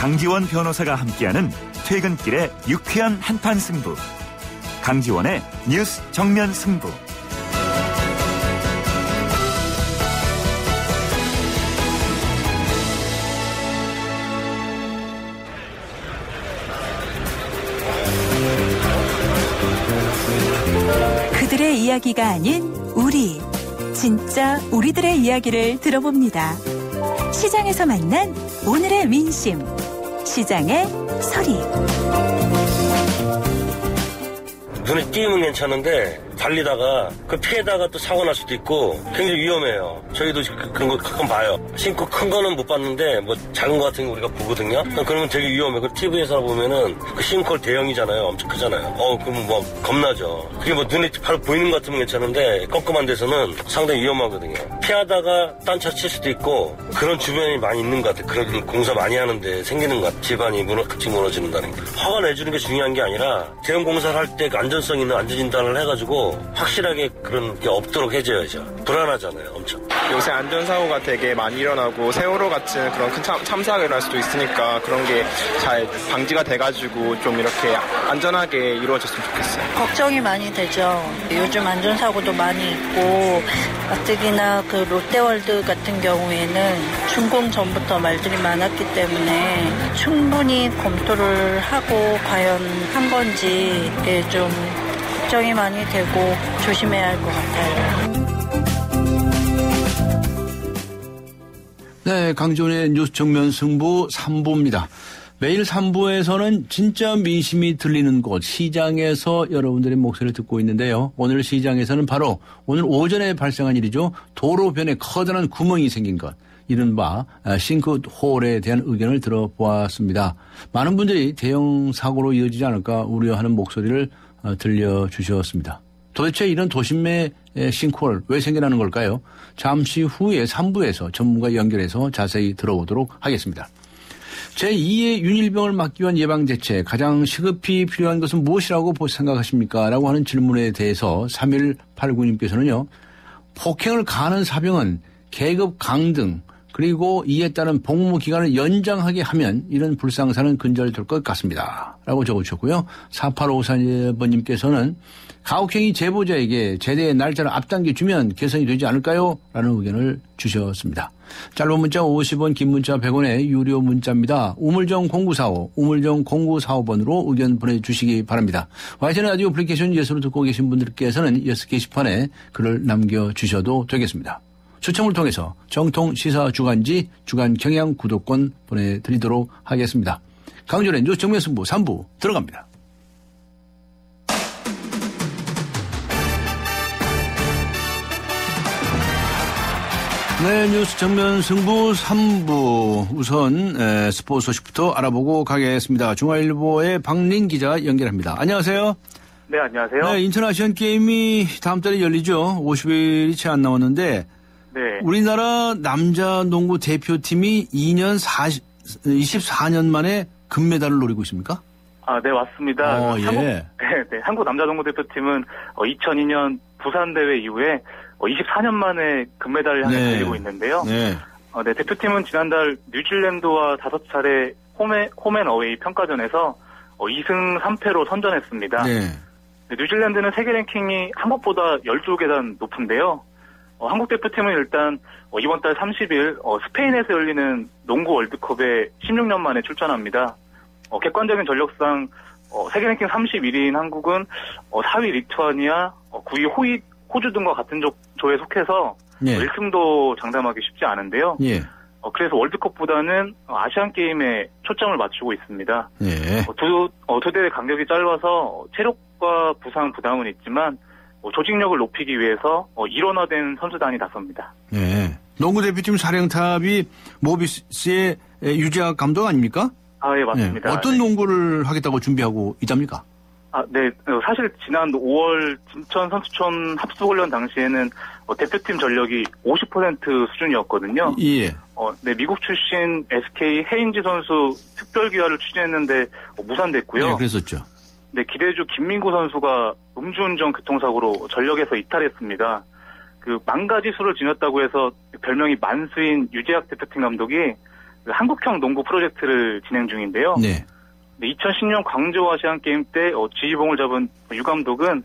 강지원 변호사가 함께하는 퇴근길의 유쾌한 한판 승부. 강지원의 뉴스 정면 승부. 그들의 이야기가 아닌 우리, 진짜 우리들의 이야기를 들어봅니다. 시장에서 만난 오늘의 민심, 시장의 소리. 눈에 띄우면 괜찮은데 달리다가 그 피해다가 또 사고 날 수도 있고 굉장히 위험해요. 저희도 그런 거 가끔 봐요. 신고 큰 거는 못 봤는데 뭐 작은 거 같은 거 우리가 보거든요. 그러면 되게 위험해. 그 TV에서 보면은 그 싱크홀 대형이잖아요. 엄청 크잖아요. 그러면 뭐 겁나죠. 그게 뭐 눈에 바로 보이는 것 같으면 괜찮은데 껌껌한 데서는 상당히 위험하거든요. 피하다가 딴차 칠 수도 있고 그런 주변이 많이 있는 것 같아요. 그런 공사 많이 하는데 생기는 것 같아요. 집안이 같이 무너지는다는 게. 화가 내주는 게 중요한 게 아니라 대형 공사를 할 때 안전성 있는 안전진단을 해가지고 확실하게 그런 게 없도록 해줘야죠. 불안하잖아요, 엄청. 요새 안전사고가 되게 많이 일어나고 세월호 같은 그런 큰 참사가 일어날 수도 있으니까 그런 게 잘 방지가 돼가지고 좀 이렇게 안전하게 이루어졌으면 좋겠어요. 걱정이 많이 되죠. 요즘 안전사고도 많이 있고 가뜩이나 그 롯데월드 같은 경우에는 준공 전부터 말들이 많았기 때문에 충분히 검토를 하고 과연 한 건지 좀 걱정이 많이 되고 조심해야 할 것 같아요. 네, 강지원의 뉴스 정면 승부 3부입니다. 매일 3부에서는 진짜 민심이 들리는 곳 시장에서 여러분들의 목소리를 듣고 있는데요. 오늘 시장에서는 바로 오늘 오전에 발생한 일이죠. 도로변에 커다란 구멍이 생긴 것. 이른바 싱크홀에 대한 의견을 들어보았습니다. 많은 분들이 대형 사고로 이어지지 않을까 우려하는 목소리를 들려주셨습니다. 도대체 이런 도심의 싱크홀 왜 생겨나는 걸까요? 잠시 후에 3부에서 전문가 연결해서 자세히 들어보도록 하겠습니다. 제2의 윤일병을 막기 위한 예방대책 가장 시급히 필요한 것은 무엇이라고 생각하십니까? 라고 하는 질문에 대해서 3189님께서는요. 폭행을 가하는 사병은 계급 강등 그리고 이에 따른 복무기간을 연장하게 하면 이런 불상사는 근절될 것 같습니다. 라고 적어주셨고요. 4854번님께서는 가혹행위 제보자에게 제대의 날짜를 앞당겨 주면 개선이 되지 않을까요? 라는 의견을 주셨습니다. 짧은 문자 50원, 긴 문자 100원의 유료 문자입니다. 우물정 0945, 우물정 0945번으로 의견 보내주시기 바랍니다. YTN 라디오 애플리케이션 예수로 듣고 계신 분들께서는 예스 게시판에 글을 남겨주셔도 되겠습니다. 추첨을 통해서 정통 시사 주간지 주간 경향 구독권 보내드리도록 하겠습니다. 강준의 뉴스 정면 승부 3부 들어갑니다. 네, 뉴스 정면 승부 3부 우선 스포츠 소식부터 알아보고 가겠습니다. 중앙일보의 박린 기자 연결합니다. 안녕하세요. 네, 안녕하세요. 네, 인천 아시안 게임이 다음 달에 열리죠. 50일이 채 안 남았는데 네. 우리나라 남자 농구 대표팀이 24년 만에 금메달을 노리고 있습니까? 아, 네, 맞습니다. 예. 한국 남자 농구 대표팀은 2002년 부산 대회 이후에 24년 만에 금메달을 향해 달리고 있는데요. 네. 네, 대표팀은 지난달 뉴질랜드와 5차례 홈앤어웨이 평가전에서 2승 3패로 선전했습니다. 네. 뉴질랜드는 세계 랭킹이 한국보다 12계단 높은데요. 한국 대표팀은 일단 이번 달 30일 스페인에서 열리는 농구 월드컵에 16년 만에 출전합니다. 객관적인 전력상 세계 랭킹 31위인 한국은 4위 리투아니아, 9위 호주 등과 같은 조에 속해서 1승도 장담하기 쉽지 않은데요. 예. 그래서 월드컵보다는 아시안 게임에 초점을 맞추고 있습니다. 예. 두 대회 간격이 짧아서 체력과 부상 부담은 있지만 조직력을 높이기 위해서 일원화된 선수단이 나섭니다. 네. 농구 대표팀 사령탑이 모비스의 유재학 감독 아닙니까? 아, 예, 맞습니다. 네. 어떤 농구를 하겠다고 준비하고 있답니까? 아, 네. 사실 지난 5월 진천 선수촌 합숙훈련 당시에는 대표팀 전력이 50% 수준이었거든요. 예. 네, 미국 출신 SK 헤인지 선수 특별 귀화를 추진했는데 무산됐고요. 네, 그랬었죠. 네, 기대주 김민구 선수가 음주운전 교통사고로 전력에서 이탈했습니다. 그 망가지 수를 지녔다고 해서 별명이 만수인 유재학 대표팀 감독이 한국형 농구 프로젝트를 진행 중인데요. 네. 2010년 광저우 아시안게임 때 지휘봉을 잡은 유 감독은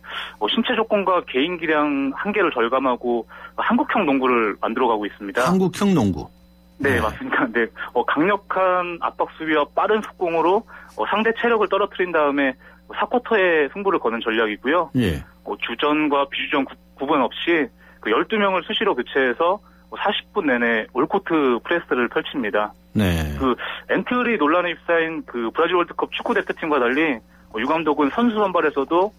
신체 조건과 개인 기량 한계를 절감하고 한국형 농구를 만들어가고 있습니다. 한국형 농구. 네, 맞습니다. 네, 강력한 압박 수비와 빠른 속공으로 상대 체력을 떨어뜨린 다음에 4쿼터에 승부를 거는 전략이고요. 예. 주전과 비주전 구분 없이 12명을 수시로 교체해서 40분 내내 올코트 프레스를 펼칩니다. 네. 엔트리 논란에 휩싸인 브라질 월드컵 축구 대표팀과 달리 유 감독은 선수 선발에서도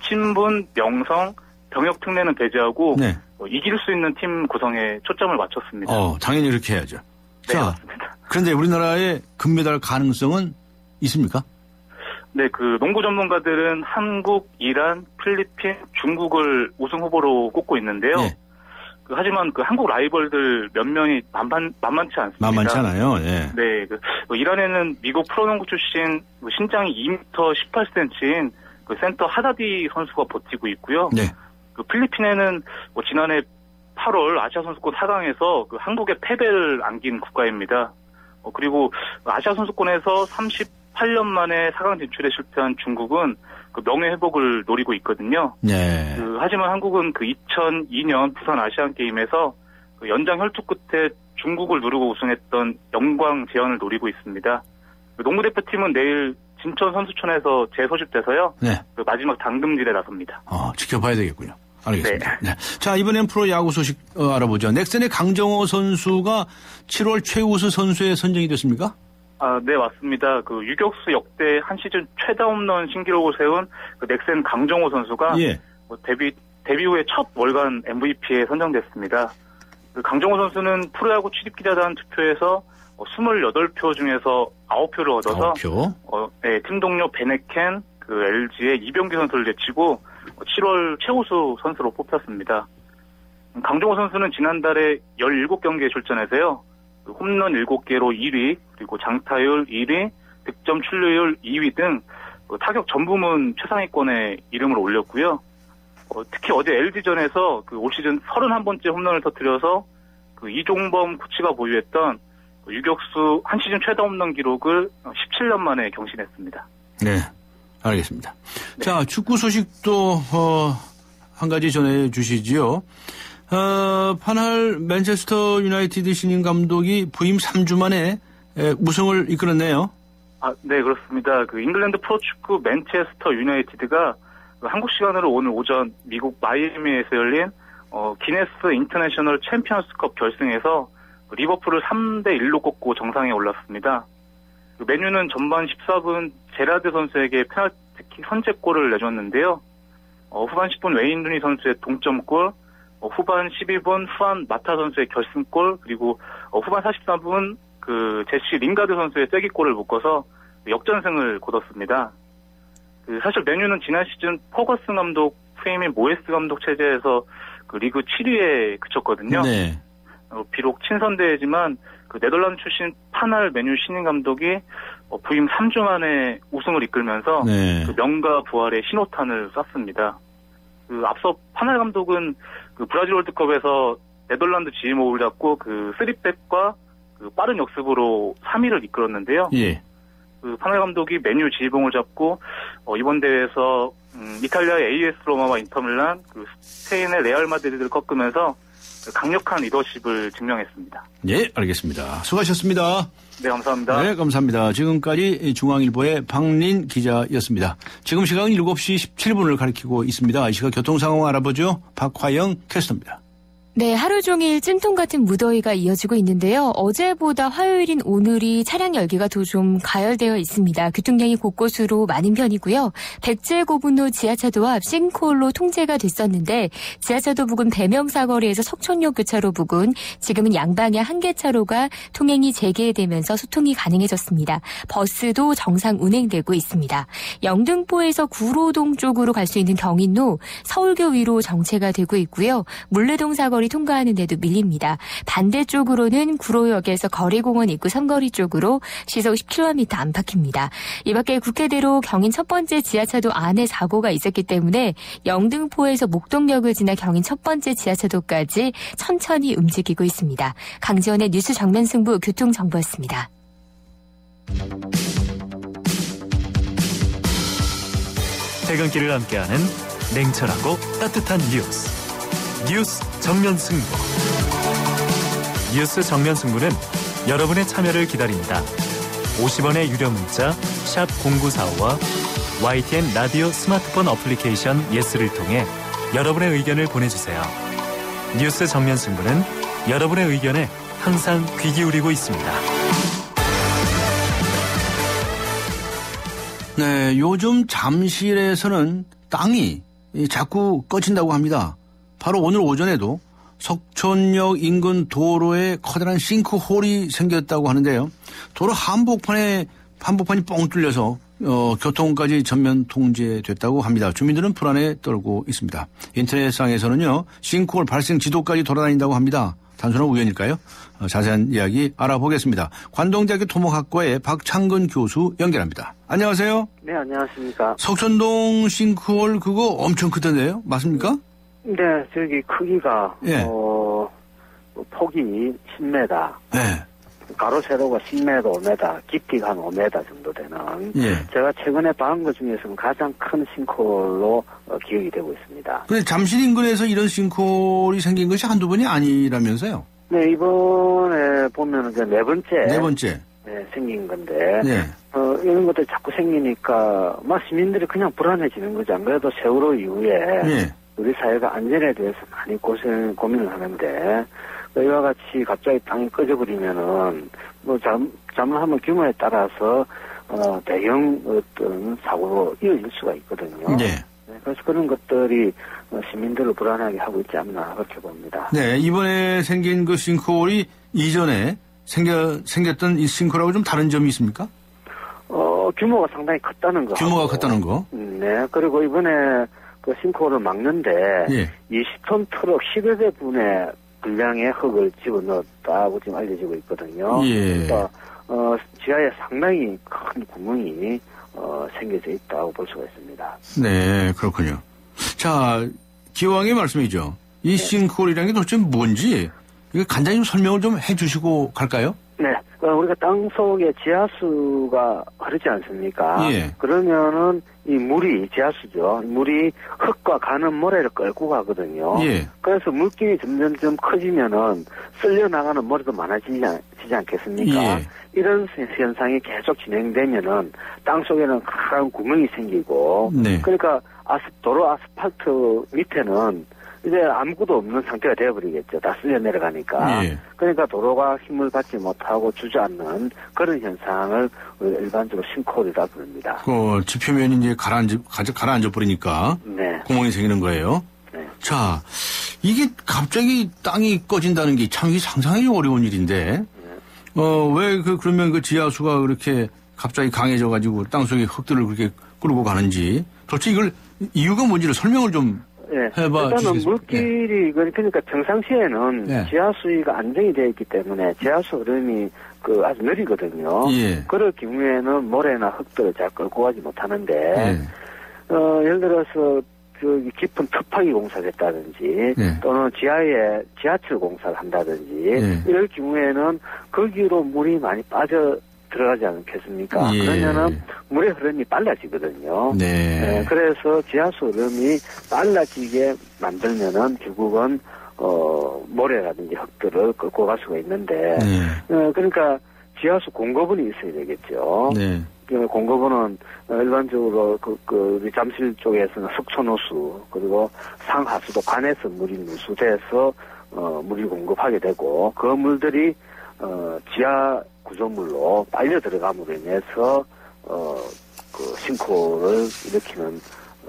친분, 명성, 병역 특례는 배제하고 네. 이길 수 있는 팀 구성에 초점을 맞췄습니다. 당연히 이렇게 해야죠. 네, 자, 맞습니다. 그런데 우리나라의 금메달 가능성은 있습니까? 네, 농구 전문가들은 한국, 이란, 필리핀, 중국을 우승 후보로 꼽고 있는데요. 예. 하지만 한국 라이벌들 몇 명이 만만치 않습니다. 만만치 않아요. 예. 네, 이란에는 미국 프로농구 출신 신장이 2m 18cm인 센터 하다디 선수가 버티고 있고요. 네. 필리핀에는 지난해 8월 아시아 선수권 4강에서 한국의 패배를 안긴 국가입니다. 그리고 아시아 선수권에서 38년 만에 4강 진출에 실패한 중국은 명예 회복을 노리고 있거든요. 네. 하지만 한국은 2002년 부산 아시안 게임에서 연장 혈투 끝에 중국을 누르고 우승했던 영광 재현을 노리고 있습니다. 농구 대표팀은 내일 진천 선수촌에서 재소집돼서요. 네. 마지막 당금질에 나섭니다. 지켜봐야 되겠군요. 알겠습니다. 네. 네. 자, 이번엔 프로 야구 소식 알아보죠. 넥센의 강정호 선수가 7월 최우수 선수에 선정이 됐습니까? 네, 맞습니다. 유격수 역대 한 시즌 최다 홈런 신기록을 세운 넥센 강정호 선수가 예. 데뷔 후에 첫 월간 MVP에 선정됐습니다. 강정호 선수는 프로야구 취직기자단 투표에서 28표 중에서 9표를 얻어서 9표? 네, 팀 동료 베네켄, LG의 이병기 선수를 제치고 7월 최우수 선수로 뽑혔습니다. 강정호 선수는 지난달에 17경기에 출전해서요. 홈런 7개로 1위, 그리고 장타율 1위, 득점 출루율 2위 등 타격 전 부문 최상위권에 이름을 올렸고요. 특히 어제 LG전에서 올 시즌 31번째 홈런을 터뜨려서 이종범 코치가 보유했던 유격수 한 시즌 최다 홈런 기록을 17년 만에 경신했습니다. 네, 알겠습니다. 네. 자, 축구 소식도 한 가지 전해 주시지요. 판할 맨체스터 유나이티드 신인 감독이 부임 3주 만에 우승을 이끌었네요. 네, 그렇습니다. 잉글랜드 프로축구 맨체스터 유나이티드가 한국 시간으로 오늘 오전 미국 마이애미에서 열린 기네스 인터내셔널 챔피언스컵 결승에서 리버풀을 3대1로 꺾고 정상에 올랐습니다. 메뉴는 전반 14분 제라드 선수에게 페널티킥 선제골을 내줬는데요. 후반 10분 웨인 루니 선수의 동점골, 후반 12분 후안 마타 선수의 결승골, 그리고 후반 44분 제시 링가드 선수의 쐐기골을 묶어서 역전승을 거뒀습니다. 사실 메뉴는 지난 시즌 퍼거슨 감독 후임인 모에스 감독 체제에서 리그 7위에 그쳤거든요. 네. 비록 친선대회지만 네덜란드 출신 판할 메뉴 신인 감독이 부임 3주 만에 우승을 이끌면서 네. 명가 부활의 신호탄을 쐈습니다. 앞서 판할 감독은 브라질 월드컵에서 네덜란드 지휘목을 잡고 3백과 빠른 역습으로 3위를 이끌었는데요. 예. 판할 감독이 메뉴 지휘봉을 잡고 이번 대회에서 이탈리아의 AS 로마와 인터밀란, 스페인의 레알 마드리드를 꺾으면서 강력한 리더십을 증명했습니다. 예, 알겠습니다. 수고하셨습니다. 네, 감사합니다. 네, 감사합니다. 지금까지 중앙일보의 박린 기자였습니다. 지금 시각은 7시 17분을 가리키고 있습니다. 이 시각 교통 상황 알아보죠. 박화영 캐스터입니다. 네, 하루 종일 찜통 같은 무더위가 이어지고 있는데요. 어제보다 화요일인 오늘이 차량 열기가 더 좀 가열되어 있습니다. 교통량이 곳곳으로 많은 편이고요. 백제고분로 지하차도 앞 싱크홀로 통제가 됐었는데 지하차도 부근 배명사거리에서 석촌역 교차로 부근 지금은 양방향 한 개 차로가 통행이 재개되면서 소통이 가능해졌습니다. 버스도 정상 운행되고 있습니다. 영등포에서 구로동 쪽으로 갈 수 있는 경인로 서울교 위로 정체가 되고 있고요. 물레동 사거리 삼거리 통과하는 데도 밀립니다. 반대쪽으로는 구로역에서 거리공원 입구 삼거리 쪽으로 시속 10km 안팎입니다. 이 밖에 국회대로 경인 첫 번째 지하차도 안에 사고가 있었기 때문에 영등포에서 목동역을 지나 경인 첫 번째 지하차도까지 천천히 움직이고 있습니다. 강지원의 뉴스 정면 승부 교통정보였습니다. 퇴근길을 함께하는 냉철하고 따뜻한 뉴스 정면 승부. 뉴스 정면 승부는 여러분의 참여를 기다립니다. 50원의 유료 문자 샵 0945와 YTN 라디오 스마트폰 어플리케이션 예스를 통해 여러분의 의견을 보내주세요. 뉴스 정면 승부는 여러분의 의견에 항상 귀 기울이고 있습니다. 네, 요즘 잠실에서는 땅이 자꾸 꺼진다고 합니다. 바로 오늘 오전에도 석촌역 인근 도로에 커다란 싱크홀이 생겼다고 하는데요. 도로 한복판이 뻥 뚫려서 교통까지 전면 통제됐다고 합니다. 주민들은 불안에 떨고 있습니다. 인터넷상에서는요, 싱크홀 발생 지도까지 돌아다닌다고 합니다. 단순한 우연일까요? 자세한 이야기 알아보겠습니다. 관동대학교 토목학과의 박창근 교수 연결합니다. 안녕하세요. 네, 안녕하십니까. 석촌동 싱크홀 그거 엄청 크던데요? 맞습니까? 네, 저기 크기가 예. 폭이 10m. 네. 가로 세로가 10m, 5m, 깊이가 한 5m 정도 되는. 예. 제가 최근에 봐온 것 중에서는 가장 큰 싱크홀로 기억이 되고 있습니다. 근데 잠실 인근에서 이런 싱크홀이 생긴 것이 한두 번이 아니라면서요? 네, 이번에 보면 이제 네 번째. 네, 생긴 건데. 네. 이런 것들이 자꾸 생기니까 막 시민들이 그냥 불안해지는 거죠. 안 그래도 세월호 이후에. 네. 우리 사회가 안전에 대해서 많이 고민을 하는데, 이와 같이 갑자기 땅이 꺼져버리면은, 잘못하면 규모에 따라서, 대형 어떤 사고로 이어질 수가 있거든요. 네. 그래서 그런 것들이 시민들을 불안하게 하고 있지 않나, 그렇게 봅니다. 네, 이번에 생긴 그 싱크홀이 이전에 생겼던 이 싱크홀하고 좀 다른 점이 있습니까? 규모가 상당히 컸다는 거. 규모가 컸다는 거? 네, 그리고 이번에 그 싱크홀을 막는데, 예. 20톤 트럭 10여 대 분의 분량의 흙을 집어넣었다고 지금 알려지고 있거든요. 예. 그러니까 지하에 상당히 큰 구멍이 생겨져 있다고 볼 수가 있습니다. 네, 그렇군요. 자, 기왕의 말씀이죠. 이 싱크홀이라는 게 도대체 뭔지 이거 간단히 좀 설명을 좀 해주시고 갈까요? 네, 우리가 땅 속에 지하수가 흐르지 않습니까? 예. 그러면은 이 물이 지하수죠. 물이 흙과 가는 모래를 끌고 가거든요. 예. 그래서 물길이 점점 커지면은 쓸려 나가는 모래도 많아지지 않겠습니까? 예. 이런 현상이 계속 진행되면은 땅 속에는 큰 구멍이 생기고, 네. 그러니까 도로 아스팔트 밑에는 이제 아무것도 없는 상태가 되어버리겠죠. 다 쓸려 내려가니까. 예. 그러니까 도로가 힘을 받지 못하고 주저앉는 그런 현상을 우리가 일반적으로 싱크홀이라 부릅니다. 그 지표면이 이제 가라앉아 버리니까 네. 구멍이 생기는 거예요. 네. 자, 이게 갑자기 땅이 꺼진다는 게 참 상상하기 어려운 일인데, 왜 그러면 그 지하수가 그렇게 갑자기 강해져가지고 땅 속에 흙들을 그렇게 끌고 가는지, 도대체 이걸 이유가 뭔지를 설명을 좀 네. 해봐 일단은 주시겠습니까? 물길이, 그러니까 평상시에는 네. 지하수위가 안정이 되어 있기 때문에 지하수 흐름이 아주 느리거든요. 예. 그럴 경우에는 모래나 흙들을 잘 끌고 가지 못하는데, 예. 예를 들어서 깊은 터파기 공사를 했다든지, 네. 또는 지하에 지하철 공사를 한다든지, 네. 이럴 경우에는 거기로 물이 많이 빠져 들어가지 않겠습니까? 예. 그러면은 물의 흐름이 빨라지거든요. 네. 그래서 지하수 흐름이 빨라지게 만들면은 결국은 모래라든지 흙들을 끌고 갈 수가 있는데, 그러니까 지하수 공급원이 있어야 되겠죠. 네. 공급원은 일반적으로 우리 잠실 쪽에서는 석촌호수, 그리고 상하수도 관에서 물이 누수돼서 물이 공급하게 되고, 그 물들이 지하 구조물로 빨려 들어감으로 인해서 싱크홀을 일으키는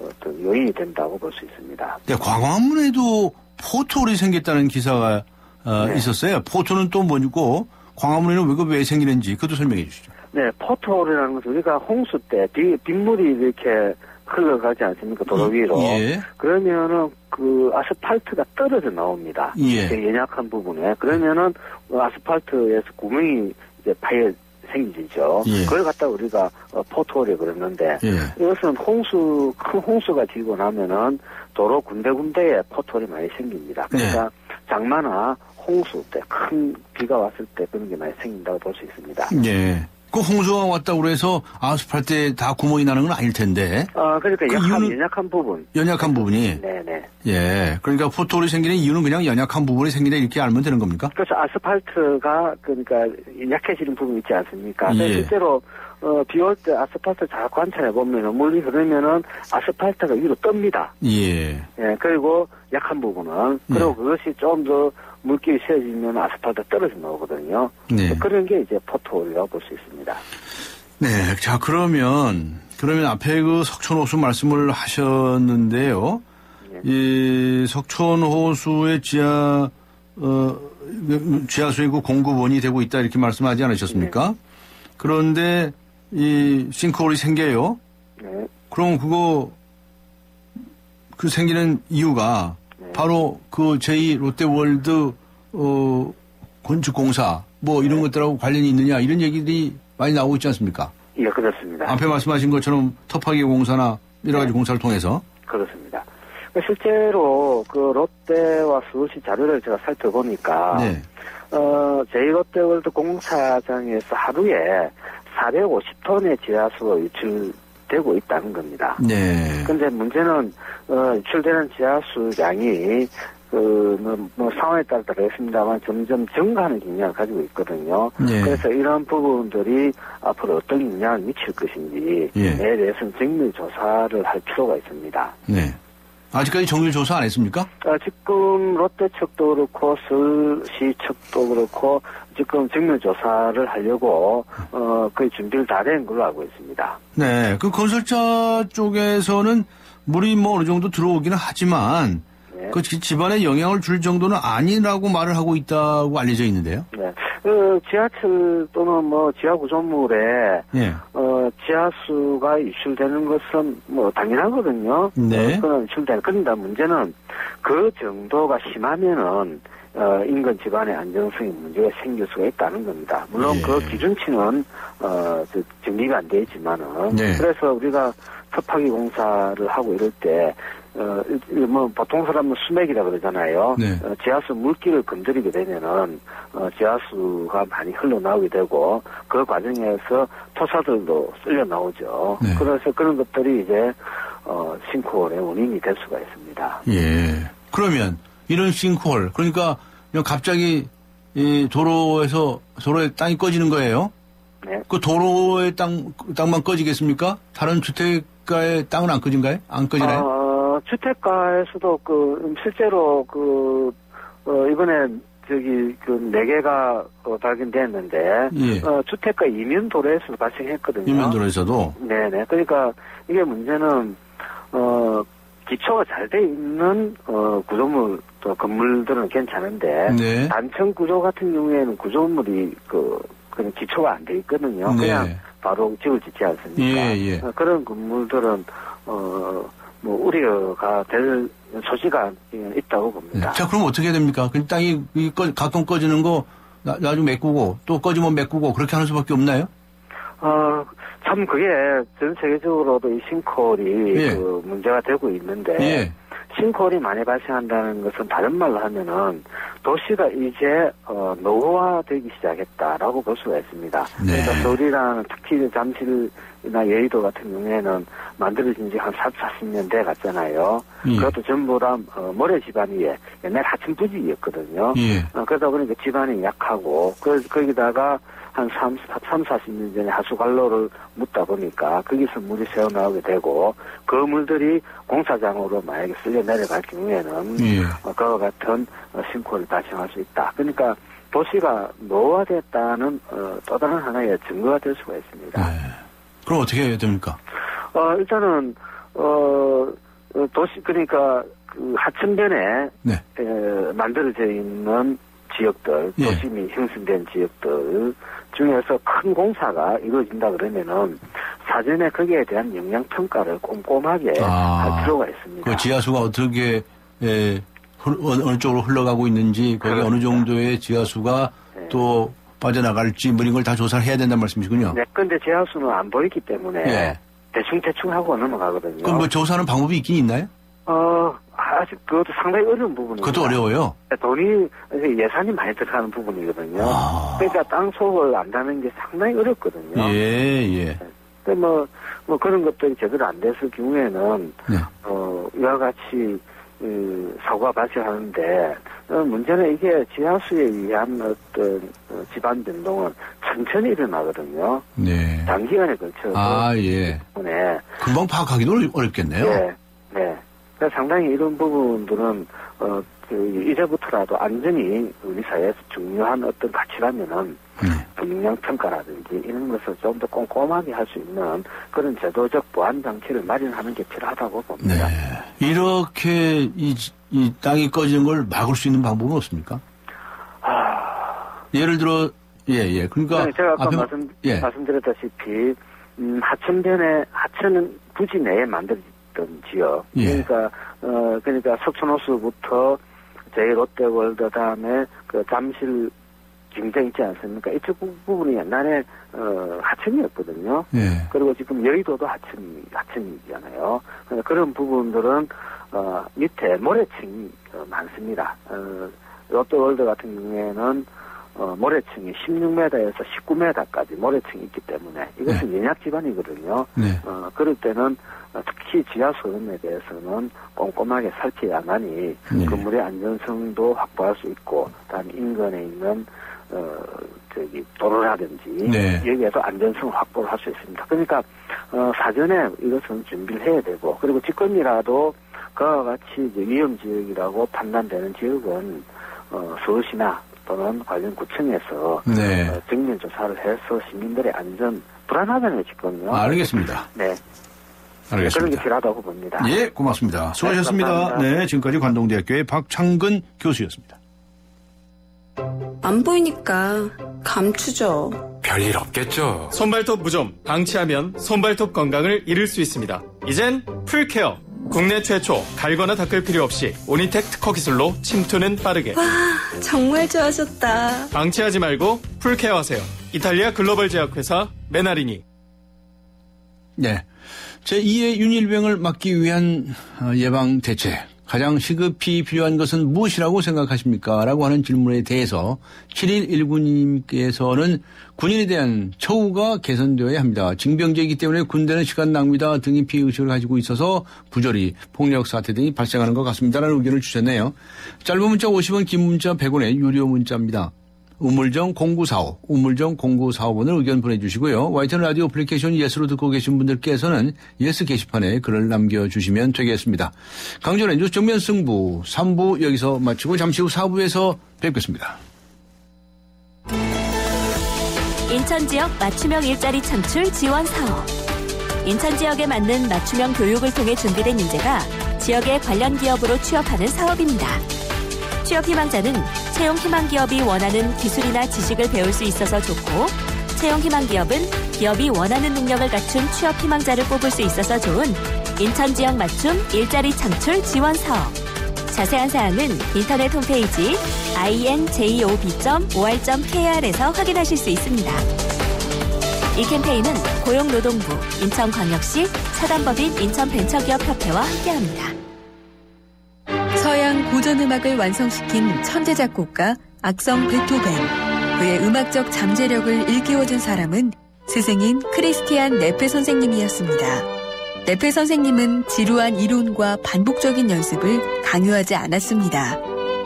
어떤 요인이 된다고 볼 수 있습니다. 네, 광화문에도 포토홀이 생겼다는 기사가 네. 있었어요. 포토는 또 뭐고 광화문에는 왜 생기는지 그것도 설명해 주시죠. 네, 포토홀이라는 것은 우리가 홍수 때 빗물이 이렇게 흘러가지 않습니까? 도로 위로. 예. 그러면은 그 아스팔트가 떨어져 나옵니다. 예. 연약한 부분에. 그러면은 아스팔트에서 구멍이 이제 파여 생기죠. 예. 그걸 갖다 우리가 포토홀이 그러는데 예. 이것은 큰 홍수가 지고 나면은 도로 군데군데에 포토홀이 많이 생깁니다. 그러니까 장마나 홍수 때, 큰 비가 왔을 때 그런 게 많이 생긴다고 볼 수 있습니다. 예. 그 홍수가 왔다고 해서 아스팔트에 다 구멍이 나는 건 아닐 텐데. 그러니까 그 연약한 부분. 연약한 부분이. 네네. 예. 그러니까 포토홀이 생기는 이유는 그냥 연약한 부분이 생기다 이렇게 알면 되는 겁니까? 그래서 아스팔트가 그러니까 약해지는 부분이 있지 않습니까? 예. 실제로 비 올 때 아스팔트 잘 관찰해 보면은 물이 흐르면은 아스팔트가 위로 뜹니다. 예. 예. 그리고 약한 부분은 그리고 그것이 좀 더 물길이 세지면 아스팔트 떨어져 나오거든요. 네. 그런 게 이제 포토홀이라고 볼 수 있습니다. 네. 자, 그러면 앞에 그 석촌호수 말씀을 하셨는데요. 네. 이 석촌호수의 지하수의 그 공급원이 되고 있다 이렇게 말씀하지 않으셨습니까? 네. 그런데 이 싱크홀이 생겨요. 네. 그럼 그 생기는 이유가 바로 그 제2 롯데월드 건축공사 뭐 이런 것들하고 관련이 있느냐 이런 얘기들이 많이 나오고 있지 않습니까? 예, 그렇습니다. 앞에 말씀하신 것처럼 터파기 공사나 여러 가지 공사를 통해서 그렇습니다. 실제로 그 롯데와 서울시 자료를 제가 살펴보니까 제2 롯데월드 공사장에서 하루에 450톤의 지하수가 유출되고 있다는 겁니다. 네. 근데 문제는 유출되는 지하수량이 상황에 따라 다르겠습니다만 점점 증가하는 경향을 가지고 있거든요. 네. 그래서 이런 부분들이 앞으로 어떤 영향을 미칠 것인지에 대해서는 정밀 조사를 할 필요가 있습니다. 네. 아직까지 정밀 조사 안 했습니까? 지금 롯데 측도 그렇고 서울시 측도 그렇고 지금 정밀 조사를 하려고 거의 준비를 다 된 걸로 알고 있습니다. 네, 그 건설사 쪽에서는 물이 뭐 어느 정도 들어오기는 하지만 그 집안에 영향을 줄 정도는 아니라고 말을 하고 있다고 알려져 있는데요. 네, 지하철 또는 지하 구조물에 지하수가 유출되는 것은 당연하거든요. 네. 그건 유출되는. 그런데 문제는 그 정도가 심하면은 인근 집안의 안정성에 문제가 생길 수가 있다는 겁니다. 물론 그 기준치는 정리가 안 돼 있지만은 그래서 우리가 터파기 공사를 하고 이럴 때 보통 사람은 수맥이라 그러잖아요. 지하수 물길을 건드리게 되면은 지하수가 많이 흘러나오게 되고 그 과정에서 토사들도 쓸려 나오죠. 그래서 그런 것들이 이제 싱크홀의 원인이 될 수가 있습니다. 예. 그러면 이런 싱크홀 그러니까 갑자기 이 도로에 땅이 꺼지는 거예요? 네. 그 도로의 땅만 꺼지겠습니까? 다른 주택가의 땅은 안 꺼진가요? 안 꺼지나요? 주택가에서도 실제로 이번에 저기 4개가 발견됐는데 주택가 이면도로에서도 발생했거든요. 이면도로에서도? 네네. 그러니까 이게 문제는 기초가 잘 돼 있는 구조물 또 건물들은 괜찮은데 단층 구조 같은 경우에는 구조물이 그냥 기초가 안 돼 있거든요. 그냥 바로 집을 짓지 않습니까? 그런 건물들은 우려가 될 소지가 있다고 봅니다. 자, 그럼 어떻게 됩니까? 그 땅이 가끔 꺼지는 거 나중에 메꾸고 또 꺼지면 메꾸고 그렇게 하는 수밖에 없나요? 참 그게 전 세계적으로도 이 싱크홀이 문제가 되고 있는데 싱크홀이 많이 발생한다는 것은 다른 말로 하면은 도시가 이제 노후화되기 시작했다라고 볼 수가 있습니다. 그러니까 서울이랑 특히 잠실이나 여의도 같은 경우에는 만들어진 지 한 40년 돼 갔잖아요. 그것도 전부 다 모래 집안 위에 옛날 하층 부지였거든요. 그러다 보니까 집안이 약하고 거기다가 한 40년 전에 하수관로를 묻다 보니까 거기서 물이 새어나오게 되고 그 물들이 공사장으로 만약에 쓸려 내려갈 경우에는 그와 같은 싱크홀이 발생할 수 있다. 그러니까 도시가 노화됐다는 또 다른 하나의 증거가 될 수가 있습니다. 그럼 어떻게 해야 됩니까? 일단은 도시 그러니까 하천변에 만들어져 있는 지역들, 도심이 형성된 지역들 중에서 큰 공사가 이루어진다 그러면은 사전에 거기에 대한 영향 평가를 꼼꼼하게 할 필요가 있습니다. 그 지하수가 어떻게 어느 쪽으로 흘러가고 있는지 거기 그렇죠. 어느 정도의 지하수가 네. 또 빠져나갈지 뭐 이런 걸 다 조사를 해야 된다는 말씀이시군요. 네. 그런데 지하수는 안 보이기 때문에 네. 대충 하고 넘어가거든요. 그럼 뭐 조사하는 방법이 있긴 있나요? 아직 그것도 상당히 어려운 부분입니다. 그것도 어려워요? 돈이, 예산이 많이 들어가는 부분이거든요. 그러니까 땅속을 안다는 게 상당히 어렵거든요. 예. 근데 뭐 그런 것들이 제대로 안 됐을 경우에는, 네. 이와 같이, 사고가 발생하는데, 문제는 이게 지하수에 의한 어떤 지반 변동은 천천히 일어나거든요. 네. 단기간에 걸쳐서. 예. 때문에. 금방 파악하기도 어렵겠네요. 네. 그러니까 상당히 이런 부분들은, 이제부터라도 안전이 우리 사회에서 중요한 어떤 가치라면은, 영향평가라든지 이런 것을 좀 더 꼼꼼하게 할 수 있는 그런 제도적 보안 장치를 마련하는 게 필요하다고 봅니다. 네. 이렇게 이 땅이 꺼지는 걸 막을 수 있는 방법은 없습니까? 예를 들어, 예. 그러니까. 제가 아까 말씀드렸다시피, 하천은 부지 내에 만들어졌던 지역. 예. 그러니까 석촌호수부터 제1롯데월드 다음에 잠실 경쟁 있지 않습니까? 이쪽 부분이 옛날에 하천이었거든요. 예. 그리고 지금 여의도도 하천이잖아요. 그런 부분들은 밑에 모래층이 많습니다. 롯데월드 같은 경우에는 모래층이 16m에서 19m까지 모래층이 있기 때문에 이것은 네. 연약 지반이거든요. 네. 그럴 때는 특히 지하수원에 대해서는 꼼꼼하게 살펴야만이 네. 건물의 안전성도 확보할 수 있고, 다음 인근에 있는 도로라든지 네. 여기에서 안전성 확보를 할 수 있습니다. 그러니까 사전에 이것은 준비를 해야 되고, 그리고 지금이라도 그와 같이 이제 위험 지역이라고 판단되는 지역은 서울시나 또는 관련 구청에서 네. 정면 조사를 해서 시민들의 안전 불안하잖아요 지금요. 알겠습니다. 네. 알겠습니다. 그런 게 필요하다고 봅니다. 예, 고맙습니다. 수고하셨습니다. 네, 지금까지 관동대학교의 박창근 교수였습니다. 안 보이니까 감추죠. 별일 없겠죠. 손발톱 무좀, 방치하면 손발톱 건강을 잃을 수 있습니다. 이젠 풀케어. 국내 최초 갈거나 닦을 필요 없이 오니텍 특허 기술로 침투는 빠르게. 와, 정말 좋아졌다. 방치하지 말고 풀케어하세요. 이탈리아 글로벌 제약회사 메나리니. 네, 제2의 윤일병을 막기 위한 예방 대책. 가장 시급히 필요한 것은 무엇이라고 생각하십니까? 라고 하는 질문에 대해서 7119님께서는 군인에 대한 처우가 개선되어야 합니다. 징병제이기 때문에 군대는 시간 낭비다 등의 피해의식을 가지고 있어서 부조리, 폭력 사태 등이 발생하는 것 같습니다라는 의견을 주셨네요. 짧은 문자 50원, 긴 문자 100원의 유료 문자입니다. 우물정 0945, 우물정 0945번을 의견 보내주시고요. YTN 라디오 어플리케이션 예스로 듣고 계신 분들께서는 예스 게시판에 글을 남겨주시면 되겠습니다. 강전의 뉴스 정면 승부 3부 여기서 마치고 잠시 후 4부에서 뵙겠습니다. 인천 지역 맞춤형 일자리 창출 지원 사업. 인천 지역에 맞는 맞춤형 교육을 통해 준비된 인재가 지역의 관련 기업으로 취업하는 사업입니다. 취업 희망자는 채용 희망 기업이 원하는 기술이나 지식을 배울 수 있어서 좋고, 채용 희망 기업은 기업이 원하는 능력을 갖춘 취업 희망자를 뽑을 수 있어서 좋은 인천 지역 맞춤 일자리 창출 지원 사업. 자세한 사항은 인터넷 홈페이지 injob.or.kr에서 확인하실 수 있습니다. 이 캠페인은 고용노동부, 인천광역시, 차단법인 인천벤처기업협회와 함께합니다. 서양 고전음악을 완성시킨 천재 작곡가 악성 베토벤. 그의 음악적 잠재력을 일깨워준 사람은 스승인 크리스티안 네페 선생님이었습니다. 네페 선생님은 지루한 이론과 반복적인 연습을 강요하지 않았습니다.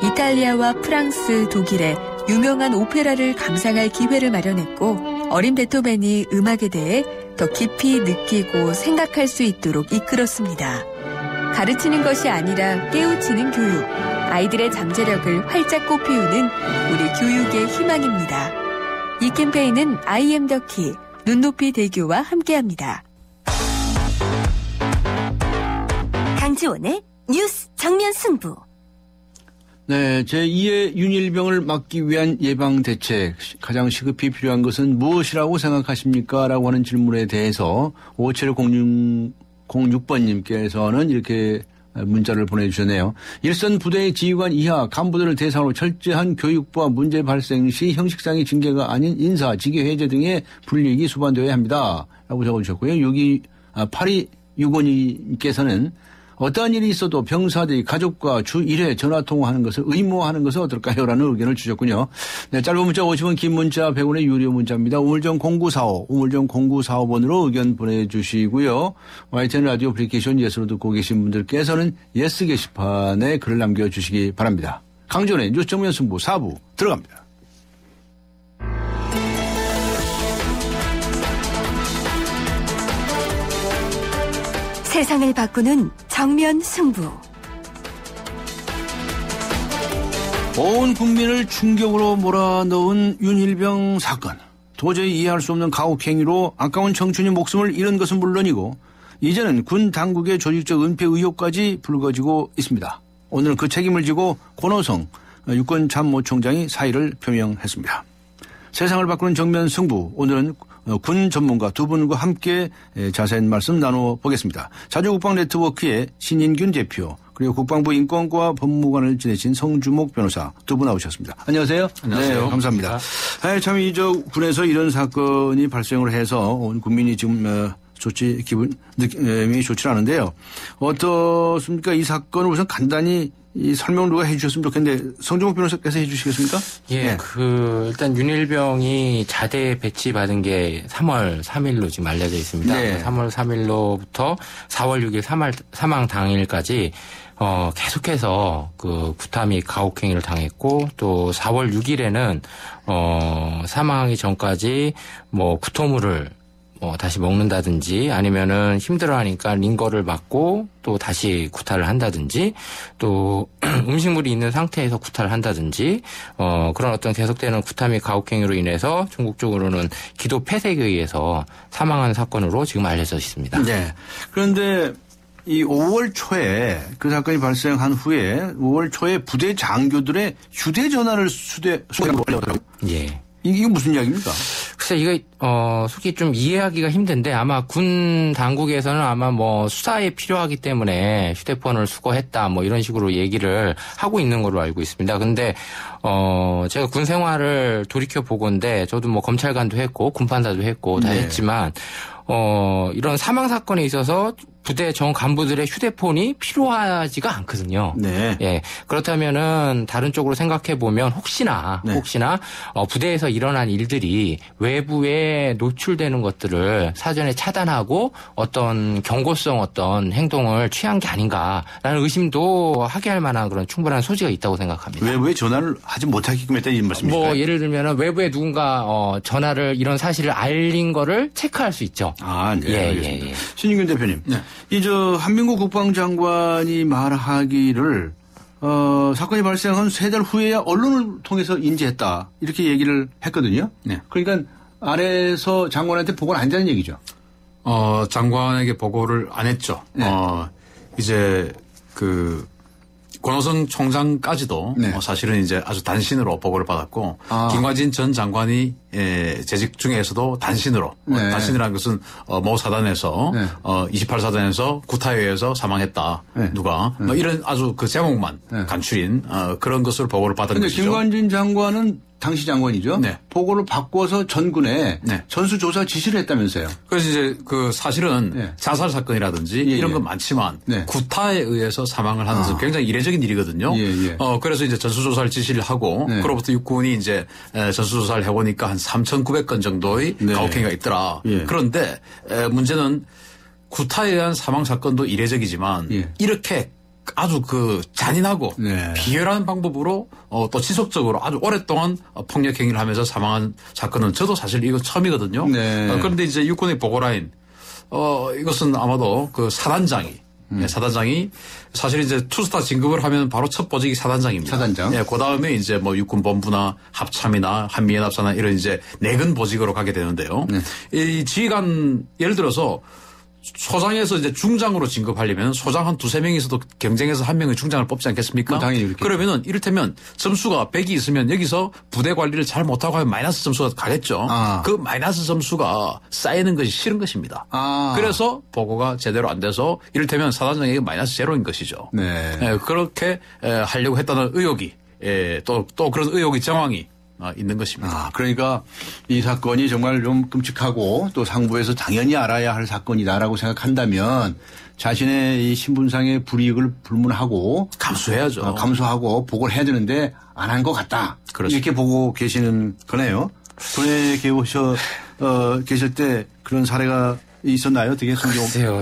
이탈리아와 프랑스, 독일의 유명한 오페라를 감상할 기회를 마련했고, 어린 베토벤이 음악에 대해 더 깊이 느끼고 생각할 수 있도록 이끌었습니다. 가르치는 것이 아니라 깨우치는 교육, 아이들의 잠재력을 활짝 꽃피우는 우리 교육의 희망입니다. 이 캠페인은 I am the key, 눈높이 대교와 함께합니다. 강지원의 뉴스 정면 승부. 네, 제2의 윤일병을 막기 위한 예방 대책, 가장 시급히 필요한 것은 무엇이라고 생각하십니까? 라고 하는 질문에 대해서 5706번님께서는 이렇게 문자를 보내주셨네요. 일선 부대의 지휘관 이하 간부들을 대상으로 철저한 교육과 문제 발생 시 형식상의 징계가 아닌 인사, 직위 해제 등의 불이익이 수반되어야 합니다. 라고 적어주셨고요. 8265님께서는 어떠한 일이 있어도 병사들이 가족과 주 1회 전화통화하는 것을 의무화하는 것은 어떨까요? 라는 의견을 주셨군요. 네, 짧은 문자 50원, 긴 문자 100원의 유료 문자입니다. 우물정 0945, 우물정 0945번으로 의견 보내주시고요. YTN 라디오 애플리케이션 예스로 듣고 계신 분들께서는 예스 게시판에 글을 남겨주시기 바랍니다. 강전의 뉴스 정면 승부 4부 들어갑니다. 세상을 바꾸는 정면 승부. 온 국민을 충격으로 몰아넣은 윤일병 사건. 도저히 이해할 수 없는 가혹행위로 아까운 청춘이 목숨을 잃은 것은 물론이고 이제는 군 당국의 조직적 은폐 의혹까지 불거지고 있습니다. 오늘은 그 책임을 지고 권오성 육군참모총장이 사의를 표명했습니다. 세상을 바꾸는 정면 승부. 오늘은 군 전문가 두 분과 함께 자세한 말씀 나눠보겠습니다. 자주국방 네트워크의 신인균 대표 그리고 국방부 인권과 법무관을 지내신 성주목 변호사 두 분 나오셨습니다. 안녕하세요. 안녕하세요. 네, 감사합니다. 참 군에서 이런 사건이 발생을 해서 온 국민이 지금 느낌이 좋지 않은데요. 어떻습니까? 이 사건을 우선 간단히 이 설명 누가 해 주셨으면 좋겠는데 성종욱 변호사께서 해 주시겠습니까? 예, 네. 일단 윤일병이 자대에 배치받은 게 3월 3일로 지금 알려져 있습니다. 네. 3월 3일로부터 4월 6일 사망 당일까지 계속해서 그 구타 및 가혹행위를 당했고 또 4월 6일에는 사망하기 전까지 구토물을 다시 먹는다든지 아니면은 힘들어하니까 링거를 맞고 또 다시 구타를 한다든지 또 음식물이 있는 상태에서 구타를 한다든지 그런 어떤 계속되는 구타 및 가혹행위로 인해서 중국적으로는 기도 폐색에 의해서 사망한 사건으로 지금 알려져 있습니다. 네. 그런데 이 5월 초에 그 사건이 발생한 후에 5월 초에 부대 장교들의 휴대전화를 수거하려고 하더라고요. 예. 이게 무슨 이야기입니까? 글쎄, 이거, 솔직히 좀 이해하기가 힘든데 아마 군 당국에서는 아마 수사에 필요하기 때문에 휴대폰을 수거했다 이런 식으로 얘기를 하고 있는 걸로 알고 있습니다. 근데, 제가 군 생활을 돌이켜보건데 저도 검찰관도 했고 군판사도 했고 다 했지만, 이런 사망 사건에 있어서 부대 전 간부들의 휴대폰이 필요하지가 않거든요. 네. 예. 그렇다면은 다른 쪽으로 생각해 보면 혹시나 부대에서 일어난 일들이 외부에 노출되는 것들을 사전에 차단하고 어떤 경고성 어떤 행동을 취한 게 아닌가라는 의심도 하게 할 만한 그런 충분한 소지가 있다고 생각합니다. 외부에 전화를 하지 못하게끔 했다는 말씀이실까요? 예를 들면은 외부에 누군가 전화를 이런 사실을 알린 거를 체크할 수 있죠. 아, 네. 예. 신인균 대표님. 네. 한민구 국방장관이 말하기를 사건이 발생한 3달 후에야 언론을 통해서 인지했다. 이렇게 얘기를 했거든요. 네. 그러니까 아래에서 장관한테 보고를 안 한다는 얘기죠. 장관에게 보고를 안 했죠. 네. 이제 권오성 총장까지도 네. 사실은 이제 아주 단신으로 보고를 받았고 김관진 전 장관이 재직 중에서도 단신으로 단신이라는 것은 모 사단에서 28사단에서 구타에 의해서 사망했다. 누가 이런 아주 그 제목만 간추린 그런 것으로 보고를 받은 것이죠. 그런데 김관진 장관은 당시 장관이죠. 네. 보고를 바꿔서 전군에 전수조사 지시를 했다면서요. 그래서 이제 사실은 자살 사건이라든지 이런 건 많지만 구타에 의해서 사망을 하는 것은 굉장히 이례적인 일이거든요. 그래서 이제 전수조사를 지시를 하고 그로부터 육군이 이제 전수조사를 해보니까 한 3,900건 정도의 가혹행위가 있더라. 그런데 문제는 구타에 의한 사망 사건도 이례적이지만 이렇게 아주 잔인하고 비열한 방법으로 또 지속적으로 아주 오랫동안 폭력 행위를 하면서 사망한 사건은 저도 사실 이거 처음이거든요. 그런데 이제 육군의 보고라인 이것은 아마도 사단장이 사실 이제 투스타 진급을 하면 바로 첫 보직이 사단장입니다. 사단장. 그 다음에 이제 육군 본부나 합참이나 한미연합사나 이런 이제 내근 보직으로 가게 되는데요. 이 지휘관 예를 들어서 소장에서 이제 중장으로 진급하려면 소장 한 두세 명이서도 경쟁해서 한 명의 중장을 뽑지 않겠습니까? 당연히 그렇겠죠. 그러면은 이를테면 점수가 100이 있으면 여기서 부대 관리를 잘 못하고 하면 마이너스 점수가 가겠죠. 그 마이너스 점수가 쌓이는 것이 싫은 것입니다. 그래서 보고가 제대로 안 돼서 이를테면 사단장에게 마이너스 제로인 것이죠. 네, 그렇게 하려고 했다는 의혹이 또 그런 의혹의 정황이 있는 것입니다. 그러니까 이 사건이 정말 좀 끔찍하고 또 상부에서 당연히 알아야 할 사건이다라고 생각한다면 자신의 이 신분상의 불이익을 불문하고 감수해야죠. 감수하고 보고를 해야 되는데 안 한 것 같다. 그렇죠. 이렇게 보고 계시는 거네요. 군에 계실 때 그런 사례가 있었나요? 되게 글쎄요.